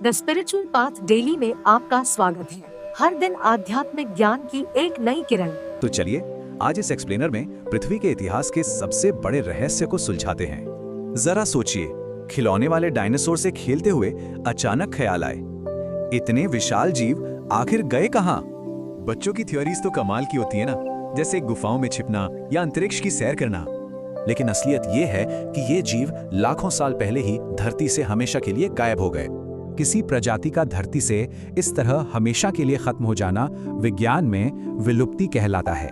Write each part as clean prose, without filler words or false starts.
The spiritual path daily में आपका स्वागत है। हर दिन आध्यात्मिक ज्ञान की एक नई किरण। तो चलिए आज इस एक्सप्लेनर में पृथ्वी के इतिहास के सबसे बड़े रहस्य को सुलझाते हैं। जरा सोचिए, खिलौने वाले डायनासोर से खेलते हुए अचानक ख्याल आए, इतने विशाल जीव आखिर गए कहां? बच्चों की थ्योरीज तो कमाल की होती है ना, जैसे गुफाओं में छिपना या अंतरिक्ष की सैर करना। लेकिन असलियत ये है कि ये जीव लाखों साल पहले ही धरती से हमेशा के लिए गायब हो गए। किसी प्रजाति का धरती से इस तरह हमेशा के लिए खत्म हो जाना विज्ञान में विलुप्ति कहलाता है।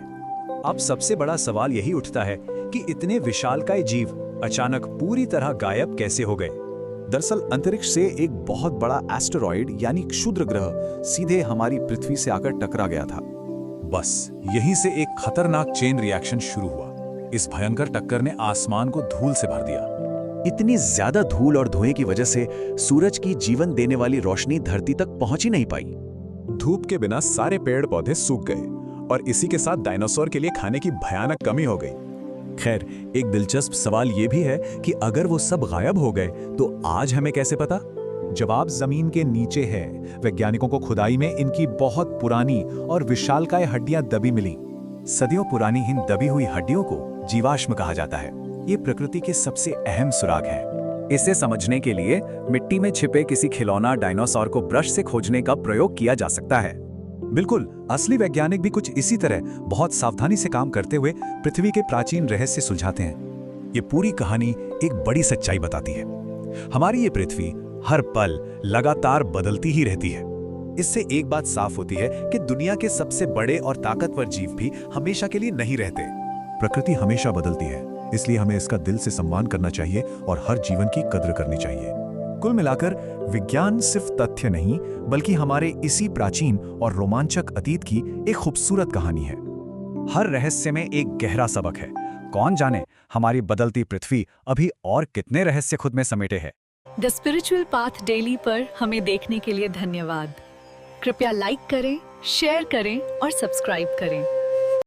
अब सबसे बड़ा सवाल यही उठता है कि इतने विशालकाय जीव अचानक पूरी तरह गायब कैसे हो गए। दरअसल अंतरिक्ष से एक बहुत बड़ा एस्टेरॉयड यानी क्षुद्र ग्रह सीधे हमारी पृथ्वी से आकर टकरा गया था। बस यहीं से एक खतरनाक चेन रिएक्शन शुरू हुआ। इस भयंकर टक्कर ने आसमान को धूल से भर दिया। इतनी ज्यादा धूल और धुएं की वजह से सूरज की जीवन देने वाली रोशनी धरती तक पहुंच ही नहीं पाई। धूप के बिना सारे पेड़ पौधे सूख गए और इसी के साथ डायनासोर के लिए खाने की भयानक कमी हो गई। खैर, एक दिलचस्प सवाल यह भी है कि अगर वो सब गायब हो गए तो आज हमें कैसे पता? जवाब जमीन के नीचे है। वैज्ञानिकों को खुदाई में इनकी बहुत पुरानी और विशालकाय हड्डियां दबी मिली। सदियों पुरानी इन दबी हुई हड्डियों को जीवाश्म कहा जाता है। ये प्रकृति के सबसे अहम सुराग हैं। इसे समझने के लिए मिट्टी में छिपे किसी खिलौना डायनासोर को ब्रश से खोजने का प्रयोग किया जा सकता है। बिल्कुल, असली वैज्ञानिक भी कुछ इसी तरह बहुत सावधानी से काम करते हुए पृथ्वी के प्राचीन रहस्य सुलझाते हैं। ये पूरी कहानी एक बड़ी सच्चाई बताती है। हमारी ये पृथ्वी हर पल लगातार बदलती ही रहती है। इससे एक बात साफ होती है कि दुनिया के सबसे बड़े और ताकतवर जीव भी हमेशा के लिए नहीं रहते। प्रकृति हमेशा बदलती है, इसलिए हमें इसका दिल से सम्मान करना चाहिए और हर जीवन की कद्र करनी चाहिए। कुल मिलाकर विज्ञान सिर्फ तथ्य नहीं, बल्कि हमारे इसी प्राचीन और रोमांचक अतीत की एक खूबसूरत कहानी है। हर रहस्य में एक गहरा सबक है। कौन जाने हमारी बदलती पृथ्वी अभी और कितने रहस्य खुद में समेटे है। द स्पिरिचुअल पाथ डेली पर हमें देखने के लिए धन्यवाद। कृपया लाइक करें, शेयर करें और सब्सक्राइब करें।